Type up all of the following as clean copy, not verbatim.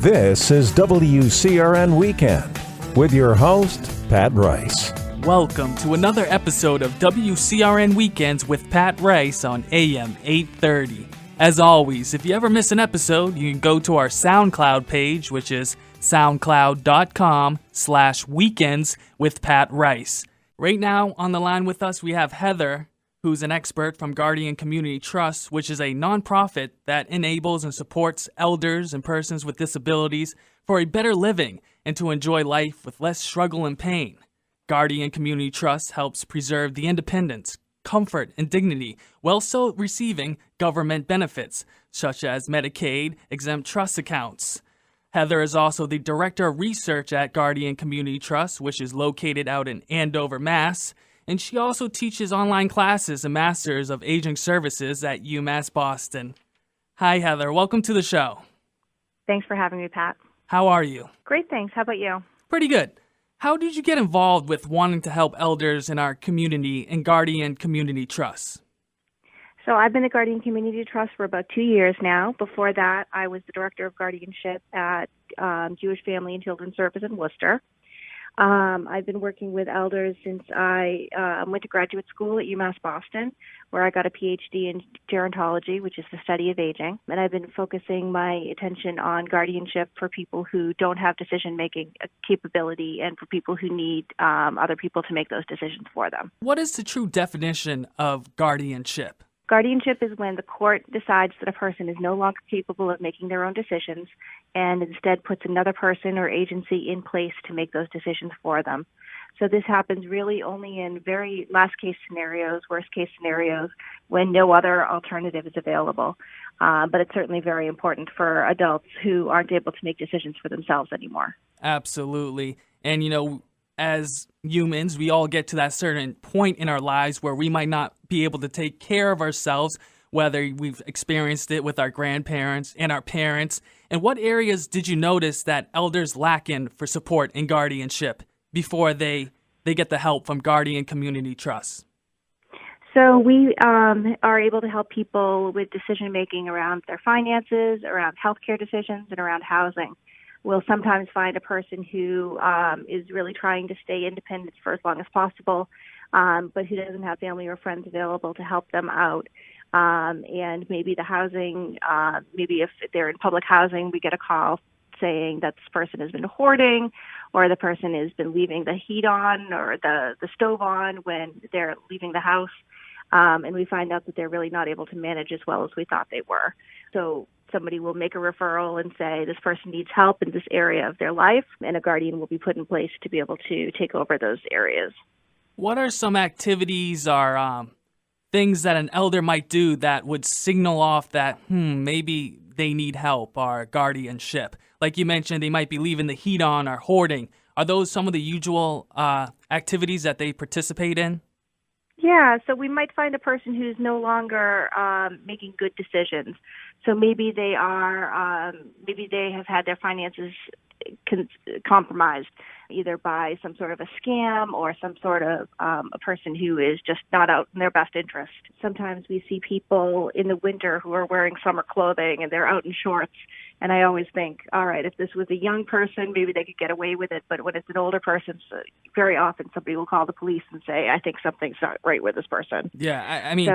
This is WCRN Weekend with your host, Pat Rice. Welcome to another episode of WCRN Weekends with Pat Rice on AM 830. As always, if you ever miss an episode, you can go to our SoundCloud page, which is soundcloud.com/weekends with Pat Rice. Right now on the line with us, we have Heather, who's an expert from Guardian Community Trust, which is a nonprofit that enables and supports elders and persons with disabilities for a better living and to enjoy life with less struggle and pain. Guardian Community Trust helps preserve the independence, comfort, and dignity while still receiving government benefits, such as Medicaid, exempt trust accounts. Heather is also the Director of Research at Guardian Community Trust, which is located out in Andover, Mass., and she also teaches online classes and Masters of Aging Services at UMass Boston. Hi, Heather. Welcome to the show. Thanks for having me, Pat. How are you? Great, thanks. How about you? Pretty good. How did you get involved with wanting to help elders in our community and Guardian Community Trust? So I've been at Guardian Community Trust for about 2 years now. Before that, I was the Director of Guardianship at Jewish Family and Children's Service in Worcester. I've been working with elders since I went to graduate school at UMass Boston, where I got a PhD in gerontology, which is the study of aging. And I've been focusing my attention on guardianship for people who don't have decision-making capability and for people who need other people to make those decisions for them. What is the true definition of guardianship? Guardianship is when the court decides that a person is no longer capable of making their own decisions and instead puts another person or agency in place to make those decisions for them. So this happens really only in very last case scenarios, worst case scenarios, when no other alternative is available. But it's certainly very important for adults who aren't able to make decisions for themselves anymore. Absolutely. And, as humans, we all get to that certain point in our lives where we might not be able to take care of ourselves, whether we've experienced it with our grandparents and our parents. And what areas did you notice that elders lack in for support and guardianship before they get the help from Guardian Community Trust? So we are able to help people with decision-making around their finances, around healthcare decisions, and around housing. We'll sometimes find a person who is really trying to stay independent for as long as possible, but who doesn't have family or friends available to help them out. And maybe the housing, maybe if they're in public housing, we get a call saying that this person has been hoarding, or the person has been leaving the heat on or the stove on when they're leaving the house. And we find out that they're really not able to manage as well as we thought they were. So somebody will make a referral and say this person needs help in this area of their life, and a guardian will be put in place to be able to take over those areas. What are some activities or things that an elder might do that would signal off that, maybe they need help or guardianship? Like you mentioned, they might be leaving the heat on or hoarding. Are those some of the usual activities that they participate in? Yeah, so we might find a person who's no longer making good decisions. So maybe they are, maybe they have had their finances compromised either by some sort of a scam or some sort of a person who is just not out in their best interest. Sometimes we see people in the winter who are wearing summer clothing and they're out in shorts. And I always think, all right, if this was a young person, maybe they could get away with it. But when it's an older person, very often somebody will call the police and say, I think something's not right with this person. Yeah, I mean,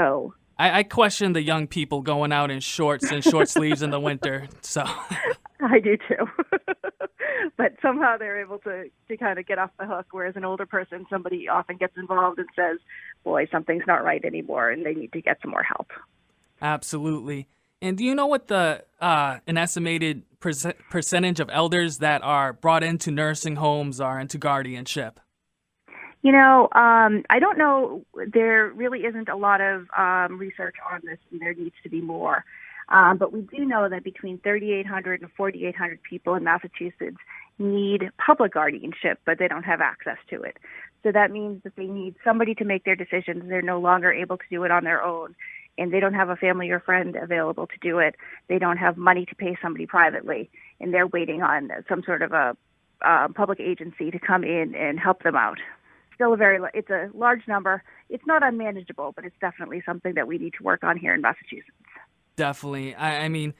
I question the young people going out in shorts and short sleeves in the winter. So I do too. But somehow they're able to kind of get off the hook, whereas an older person, somebody often gets involved and says, boy, something's not right anymore, and they need to get some more help. Absolutely. And do you know what the an estimated percentage of elders that are brought into nursing homes are into guardianship? I don't know. There really isn't a lot of research on this, and there needs to be more. But we do know that between 3,800 and 4,800 people in Massachusetts need public guardianship, but they don't have access to it. So that means that they need somebody to make their decisions. They're no longer able to do it on their own, and they don't have a family or friend available to do it. They don't have money to pay somebody privately, and they're waiting on some sort of a public agency to come in and help them out. It's a large number. It's not unmanageable, but it's definitely something that we need to work on here in Massachusetts. Definitely. I mean,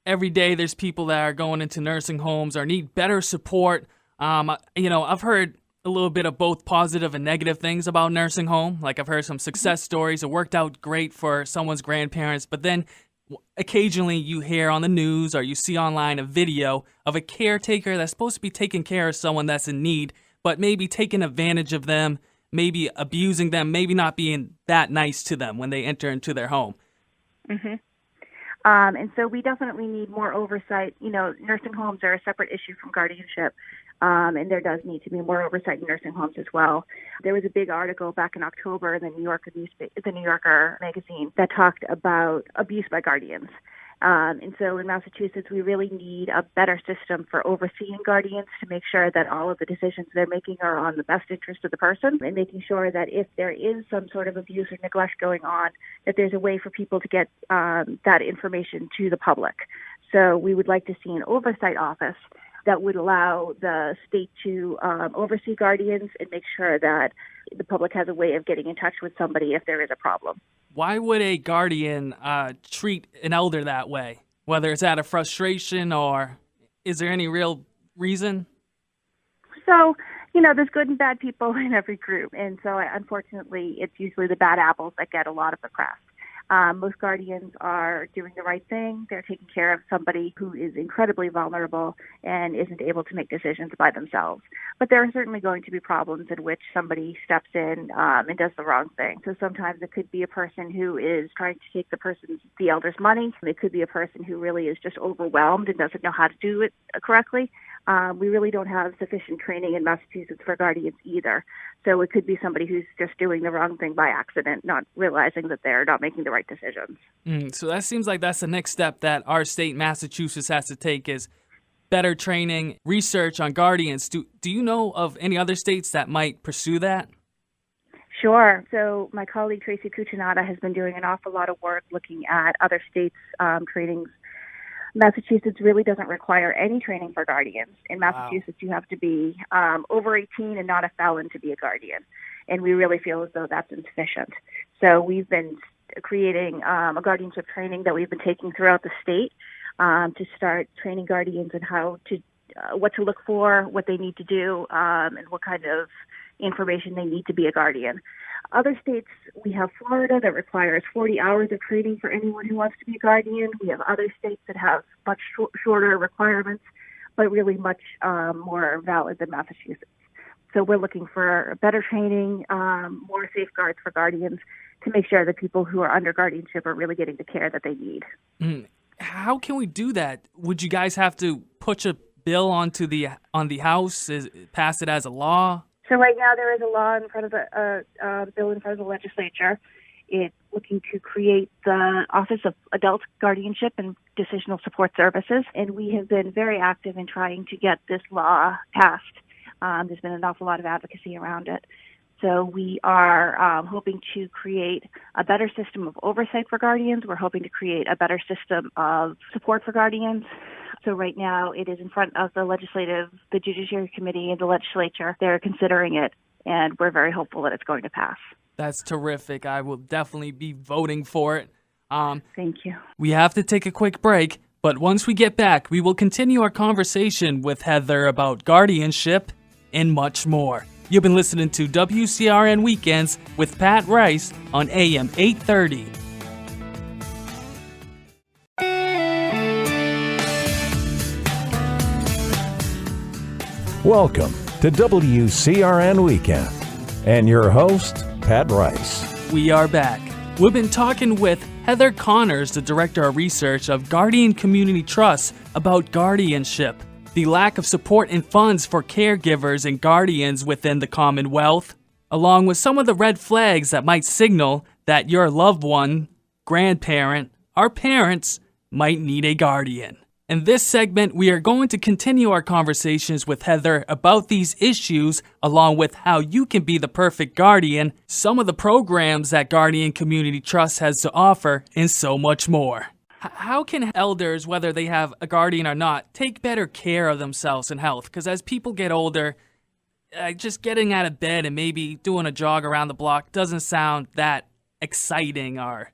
every day there's people that are going into nursing homes or need better support. I've heard a little bit of both positive and negative things about nursing home. Like I've heard some success stories. It worked out great for someone's grandparents, but then occasionally you hear on the news or you see online a video of a caretaker that's supposed to be taking care of someone that's in need, but maybe taking advantage of them, maybe abusing them, maybe not being that nice to them when they enter into their home. Mm-hmm. And so we definitely need more oversight. Nursing homes are a separate issue from guardianship, and there does need to be more oversight in nursing homes as well. There was a big article back in October in the New Yorker magazine that talked about abuse by guardians. And so in Massachusetts, we really need a better system for overseeing guardians to make sure that all of the decisions they're making are on the best interest of the person, and making sure that if there is some sort of abuse or neglect going on, that there's a way for people to get that information to the public. So we would like to see an oversight office that would allow the state to oversee guardians and make sure that the public has a way of getting in touch with somebody if there is a problem. Why would a guardian treat an elder that way? Whether it's out of frustration or is there any real reason? So, there's good and bad people in every group. And so, unfortunately, it's usually the bad apples that get a lot of the press. Most guardians are doing the right thing. They're taking care of somebody who is incredibly vulnerable and isn't able to make decisions by themselves. But there are certainly going to be problems in which somebody steps in and does the wrong thing. So sometimes it could be a person who is trying to take the elder's money. It could be a person who really is just overwhelmed and doesn't know how to do it correctly. We really don't have sufficient training in Massachusetts for guardians either. So it could be somebody who's just doing the wrong thing by accident, not realizing that they're not making the right decisions. So that seems like that's the next step that our state, Massachusetts, has to take is better training, research on guardians. Do you know of any other states that might pursue that? Sure. So my colleague Tracy Cuccinata has been doing an awful lot of work looking at other states' trainings. Massachusetts really doesn't require any training for guardians. In Massachusetts, You have to be over 18 and not a felon to be a guardian. And we really feel as though that's insufficient. So we've been creating a guardianship training that we've been taking throughout the state to start training guardians in what to look for, what they need to do, and what kind of information they need to be a guardian. Other states, we have Florida that requires 40 hours of training for anyone who wants to be a guardian. We have other states that have much shorter requirements, but really much more valid than Massachusetts. So we're looking for better training, more safeguards for guardians to make sure that people who are under guardianship are really getting the care that they need. How can we do that? Would you guys have to push a bill on the House, pass it as a law? So right now there is a law in front of bill in front of the legislature. It's looking to create the Office of Adult Guardianship and Decisional Support Services, and we have been very active in trying to get this law passed. There's been an awful lot of advocacy around it. So we are hoping to create a better system of oversight for guardians. We're hoping to create a better system of support for guardians. So right now it is in front of the Judiciary Committee and the legislature. They're considering it, and we're very hopeful that it's going to pass. That's terrific. I will definitely be voting for it. Thank you. We have to take a quick break, but once we get back, we will continue our conversation with Heather about guardianship and much more. You've been listening to WCRN Weekends with Pat Rice on AM 830. Welcome to WCRN Weekend and your host, Pat Rice. We are back. We've been talking with Heather Connors, the Director of Research of Guardian Community Trust, about guardianship, the lack of support and funds for caregivers and guardians within the Commonwealth, along with some of the red flags that might signal that your loved one, grandparent, or parents might need a guardian. In this segment, we are going to continue our conversations with Heather about these issues, along with how you can be the perfect guardian, some of the programs that Guardian Community Trust has to offer, and so much more. How can elders, whether they have a guardian or not, take better care of themselves and health? Because as people get older, just getting out of bed and maybe doing a jog around the block doesn't sound that exciting or,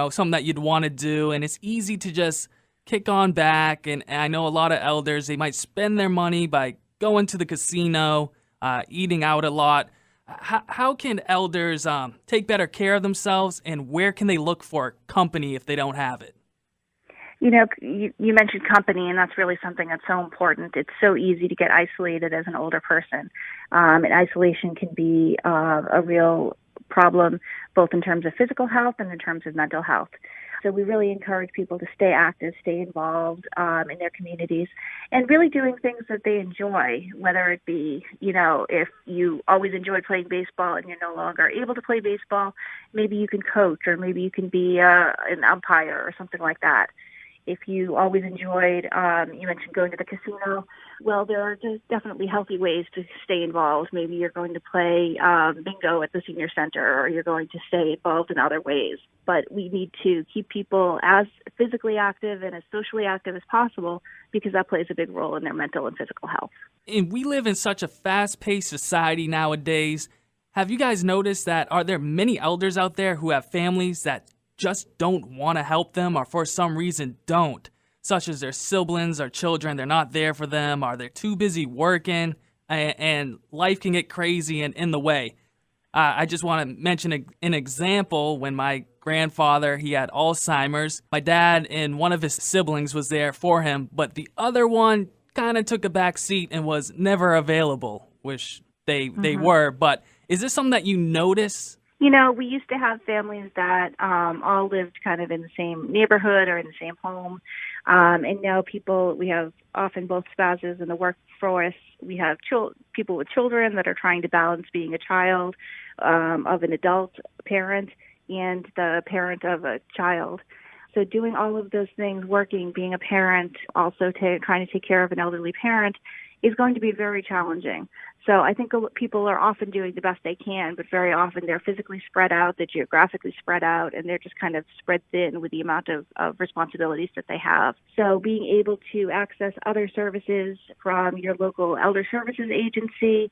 something that you'd want to do. And it's easy to just kick on back, and I know a lot of elders, they might spend their money by going to the casino, eating out a lot. How can elders take better care of themselves, and where can they look for company if they don't have it? You know, you mentioned company, and that's really something that's so important. It's so easy to get isolated as an older person, and isolation can be a real problem, both in terms of physical health and in terms of mental health. So we really encourage people to stay active, stay involved in their communities, and really doing things that they enjoy, whether it be, you know, if you always enjoyed playing baseball and you're no longer able to play baseball, maybe you can coach, or maybe you can be an umpire or something like that. If you always enjoyed, you mentioned going to the casino, well, there are just definitely healthy ways to stay involved. Maybe you're going to play bingo at the senior center, or you're going to stay involved in other ways. But we need to keep people as physically active and as socially active as possible, because that plays a big role in their mental and physical health. And we live in such a fast-paced society nowadays. Have you guys noticed that are there many elders out there who have families that just don't want to help them, or for some reason don't, such as their siblings or children, they're not there for them, or they're too busy working, and life can get crazy and in the way? I just want to mention an example. When my grandfather, he had Alzheimer's, my dad and one of his siblings was there for him, but the other one kind of took a back seat and was never available, which they were. But is this something that you notice? You know, we used to have families that all lived kind of in the same neighborhood or in the same home. And now we have often both spouses in the workforce. We have people with children that are trying to balance being a child of an adult parent and the parent of a child. So doing all of those things, working, being a parent, also trying to take care of an elderly parent, is going to be very challenging. So I think people are often doing the best they can, but very often they're physically spread out, they're geographically spread out, and they're just kind of spread thin with the amount of responsibilities that they have. So being able to access other services from your local elder services agency,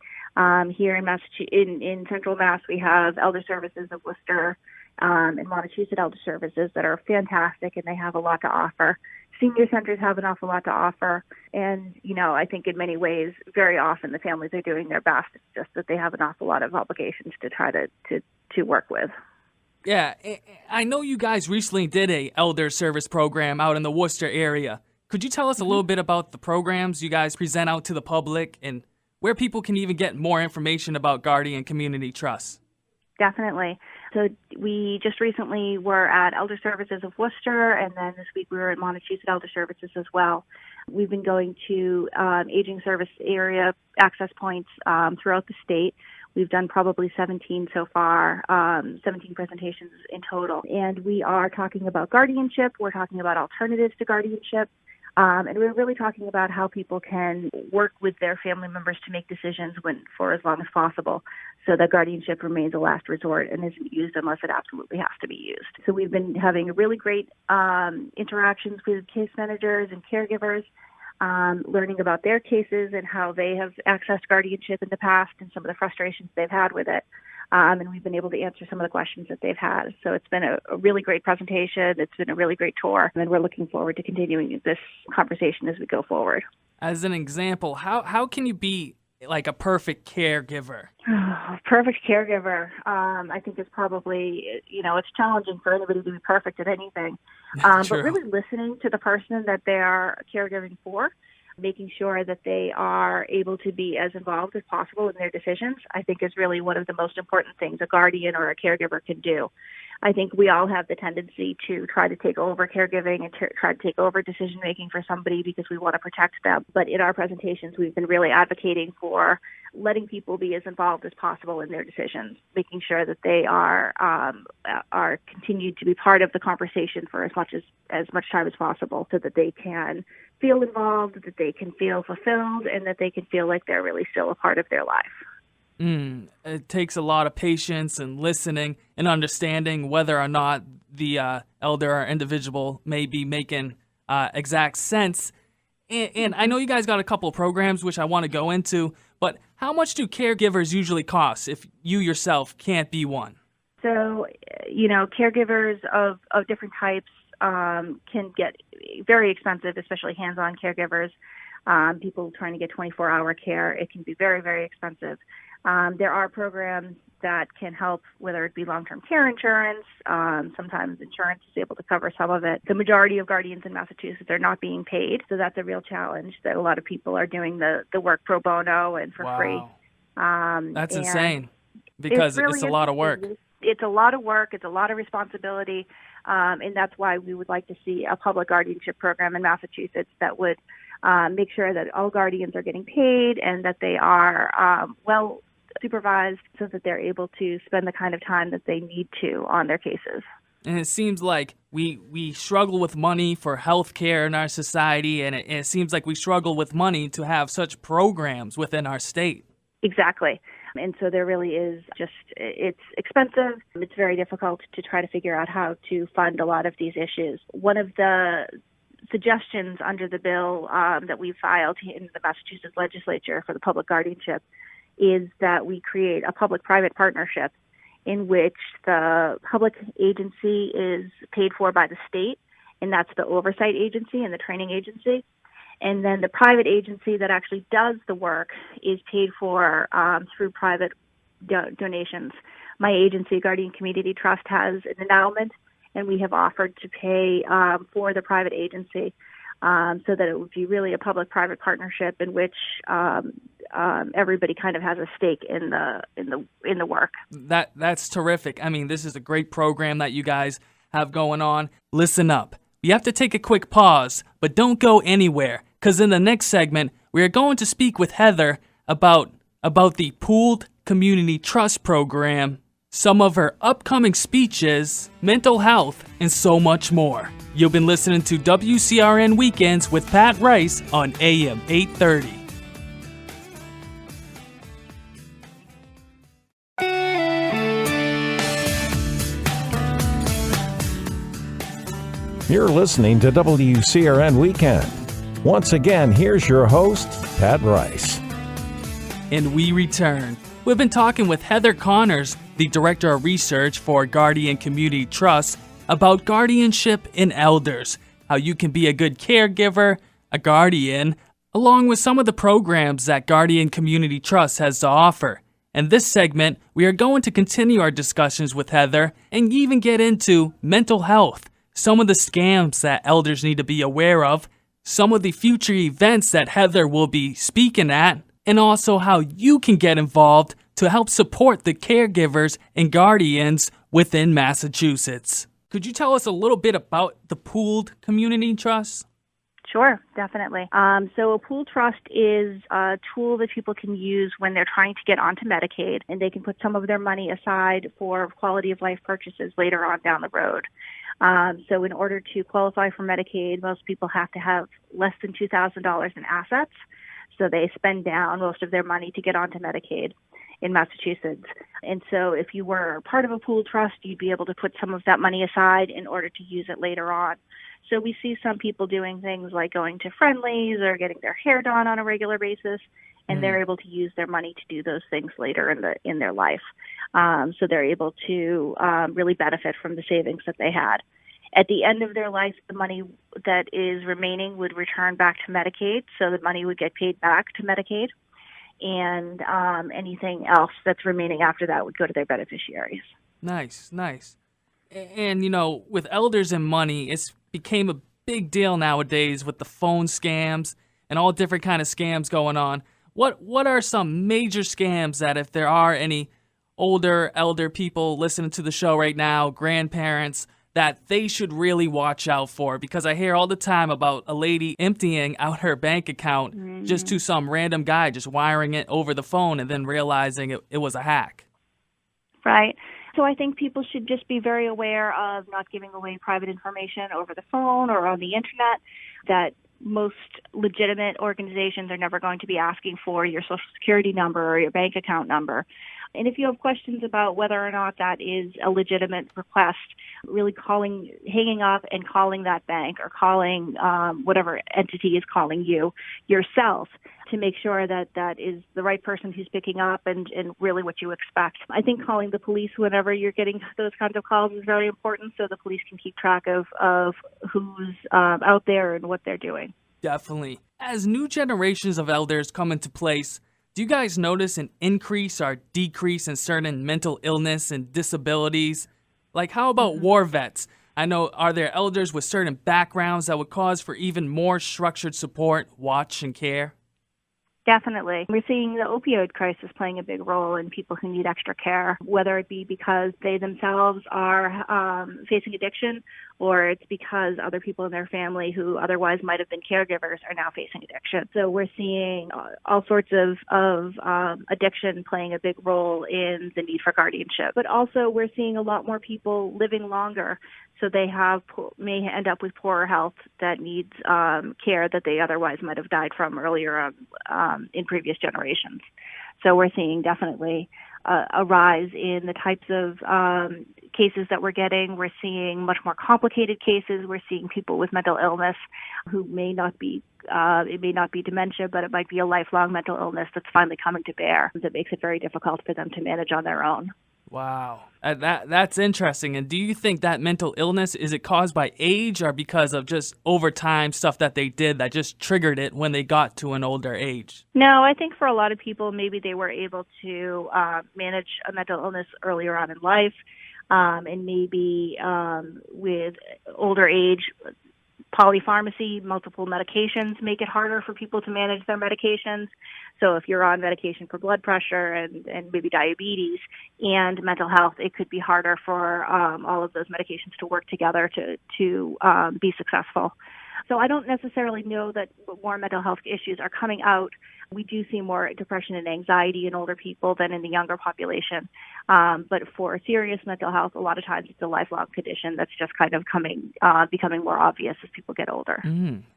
here in Central Mass, we have Elder Services of Worcester and Montechusett Elder Services that are fantastic, and they have a lot to offer. Senior centers have an awful lot to offer. And, you know, I think in many ways, very often the families are doing their best. It's just that they have an awful lot of obligations to try to work with. Yeah, I know you guys recently did a elder service program out in the Worcester area. Could you tell us a little bit about the programs you guys present out to the public, and where people can even get more information about Guardian Community Trust? Definitely. So we just recently were at Elder Services of Worcester, and then this week we were at Montechusett Elder Services as well. We've been going to aging service area access points throughout the state. We've done probably 17 so far, 17 presentations in total. And we are talking about guardianship. We're talking about alternatives to guardianship. And we're really talking about how people can work with their family members to make decisions for as long as possible, so that guardianship remains a last resort and isn't used unless it absolutely has to be used. So we've been having really great interactions with case managers and caregivers, learning about their cases and how they have accessed guardianship in the past and some of the frustrations they've had with it. And we've been able to answer some of the questions that they've had. So it's been a really great presentation. It's been a really great tour. And we're looking forward to continuing this conversation as we go forward. As an example, how can you be like a perfect caregiver? Perfect caregiver, I think is probably, it's challenging for anybody to be perfect at anything. But really listening to the person that they are caregiving for, making sure that they are able to be as involved as possible in their decisions, I think is really one of the most important things a guardian or a caregiver can do. I think we all have the tendency to try to take over caregiving and try to take over decision-making for somebody because we want to protect them. But in our presentations, we've been really advocating for letting people be as involved as possible in their decisions, making sure that they are continued to be part of the conversation for as much time as possible, so that they can feel involved, that they can feel fulfilled, and that they can feel like they're really still a part of their life. It takes a lot of patience and listening and understanding whether or not the elder or individual may be making exact sense. And I know you guys got a couple of programs which I want to go into, but how much do caregivers usually cost if you yourself can't be one? So, caregivers of different types can get very expensive, especially hands-on caregivers. People trying to get 24-hour care, it can be very, very expensive. There are programs that can help, whether it be long-term care insurance. Sometimes insurance is able to cover some of it. The majority of guardians in Massachusetts are not being paid, so that's a real challenge that a lot of people are doing the work pro bono and for free. That's insane because it's a lot of work. It's a lot of work. It's a lot of responsibility, and that's why we would like to see a public guardianship program in Massachusetts that would make sure that all guardians are getting paid and that they are well supervised so that they're able to spend the kind of time that they need to on their cases. And it seems like we struggle with money for health care in our society, and it seems like we struggle with money to have such programs within our state. Exactly. And so there really is it's expensive. It's very difficult to try to figure out how to fund a lot of these issues. One of the suggestions under the bill that we filed in the Massachusetts legislature for the public guardianship is that we create a public-private partnership in which the public agency is paid for by the state, and that's the oversight agency and the training agency. And then the private agency that actually does the work is paid for through private donations. My agency, Guardian Community Trust, has an endowment, and we have offered to pay for the private agency so that it would be really a public-private partnership in which everybody kind of has a stake in the work. That's terrific. I mean, this is a great program that you guys have going on. Listen up. We have to take a quick pause, but don't go anywhere, because in the next segment, we are going to speak with Heather about the Pooled Community Trust Program, some of her upcoming speeches, mental health, and so much more. You've been listening to WCRN Weekends with Pat Rice on AM 830. You're listening to WCRN Weekend. Once again, here's your host, Pat Rice. And we return. We've been talking with Heather Connors, the Director of Research for Guardian Community Trust, about guardianship in elders, how you can be a good caregiver, a guardian, along with some of the programs that Guardian Community Trust has to offer. In this segment, we are going to continue our discussions with Heather and even get into mental health, some of the scams that elders need to be aware of, some of the future events that Heather will be speaking at, and also how you can get involved to help support the caregivers and guardians within Massachusetts. Could you tell us a little bit about the Pooled Community Trust? Sure, definitely. So a pool trust is a tool that people can use when they're trying to get onto Medicaid, and they can put some of their money aside for quality of life purchases later on down the road. So in order to qualify for Medicaid, most people have to have less than $2,000 in assets. So they spend down most of their money to get onto Medicaid in Massachusetts. And so if you were part of a pool trust, you'd be able to put some of that money aside in order to use it later on. So we see some people doing things like going to Friendlies or getting their hair done on a regular basis, and they're able to use their money to do those things later in their life. So they're able to really benefit from the savings that they had. At the end of their life, the money that is remaining would return back to Medicaid, so the money would get paid back to Medicaid, and anything else that's remaining after that would go to their beneficiaries. Nice. And, you know, with elders and money, it's became a big deal nowadays with the phone scams and all different kind of scams going on. What are some major scams that if there are any elder people listening to the show right now, grandparents, that they should really watch out for? Because I hear all the time about a lady emptying out her bank account just to some random guy, just wiring it over the phone and then realizing it was a hack. Right. So I think people should just be very aware of not giving away private information over the phone or on the internet, that most legitimate organizations are never going to be asking for your Social Security number or your bank account number. And if you have questions about whether or not that is a legitimate request, really hanging up and calling that bank or calling whatever entity is calling you yourself to make sure that that is the right person who's picking up and really what you expect. I think calling the police whenever you're getting those kinds of calls is very important so the police can keep track of who's out there and what they're doing. Definitely. As new generations of elders come into place, do you guys notice an increase or decrease in certain mental illness and disabilities? Like, how about war vets? I know, are there elders with certain backgrounds that would cause for even more structured support, watch, and care? Definitely. We're seeing the opioid crisis playing a big role in people who need extra care, whether it be because they themselves are facing addiction or it's because other people in their family who otherwise might have been caregivers are now facing addiction. So we're seeing all sorts of addiction playing a big role in the need for guardianship. But also we're seeing a lot more people living longer. So they may end up with poorer health that needs care that they otherwise might have died from earlier in previous generations. So we're seeing definitely a rise in the types of cases that we're getting. We're seeing much more complicated cases. We're seeing people with mental illness who may not be, it may not be dementia, but it might be a lifelong mental illness that's finally coming to bear that makes it very difficult for them to manage on their own. Wow. That's interesting. And do you think that mental illness, is it caused by age or because of just over time stuff that they did that just triggered it when they got to an older age? No, I think for a lot of people, maybe they were able to manage a mental illness earlier on in life. And maybe with older age, polypharmacy, multiple medications make it harder for people to manage their medications. So if you're on medication for blood pressure and maybe diabetes and mental health, it could be harder for all of those medications to work together to be successful. So I don't necessarily know that more mental health issues are coming out. We do see more depression and anxiety in older people than in the younger population. But for serious mental health, a lot of times it's a lifelong condition that's just kind of becoming more obvious as people get older.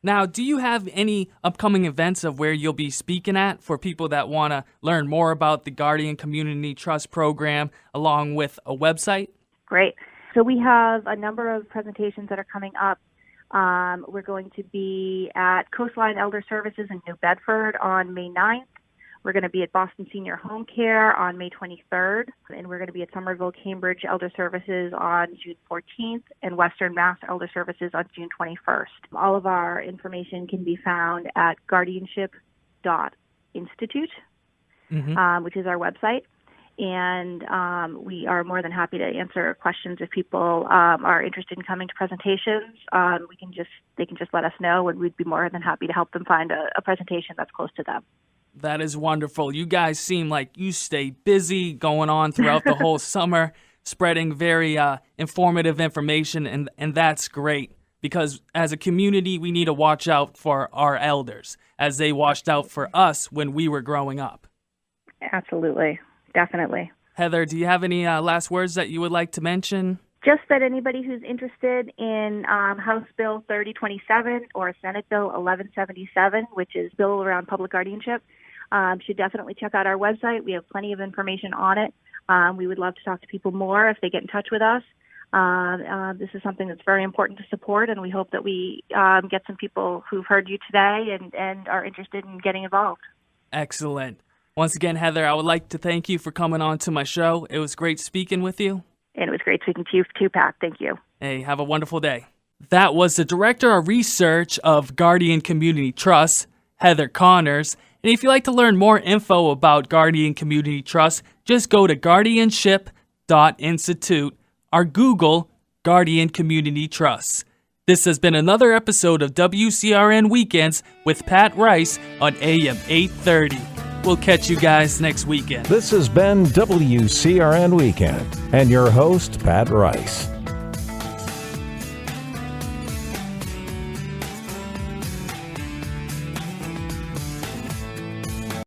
Now, do you have any upcoming events of where you'll be speaking at for people that want to learn more about the Guardian Community Trust Program along with a website? Great. So we have a number of presentations that are coming up. We're going to be at Coastline Elder Services in New Bedford on May 9th. We're going to be at Boston Senior Home Care on May 23rd. And we're going to be at Somerville Cambridge Elder Services on June 14th and Western Mass Elder Services on June 21st. All of our information can be found at guardianship.institute, which is our website. And we are more than happy to answer questions if people are interested in coming to presentations. They can just let us know, and we'd be more than happy to help them find a presentation that's close to them. That is wonderful. You guys seem like you stay busy going on throughout the whole summer, spreading very informative information, and that's great. Because as a community, we need to watch out for our elders as they watched out for us when we were growing up. Absolutely. Definitely. Heather, do you have any last words that you would like to mention? Just that anybody who's interested in House Bill 3027 or Senate Bill 1177, which is bill around public guardianship, should definitely check out our website. We have plenty of information on it. We would love to talk to people more if they get in touch with us. This is something that's very important to support, and we hope that we get some people who've heard you today and are interested in getting involved. Excellent. Once again, Heather, I would like to thank you for coming on to my show. It was great speaking with you. And it was great speaking to you too, Pat. Thank you. Hey, have a wonderful day. That was the Director of Research of Guardian Community Trust, Heather Connors. And if you'd like to learn more info about Guardian Community Trust, just go to guardianship.institute or Google Guardian Community Trust. This has been another episode of WCRN Weekends with Pat Rice on AM 830. We'll catch you guys next weekend. This has been WCRN Weekend and your host, Pat Rice.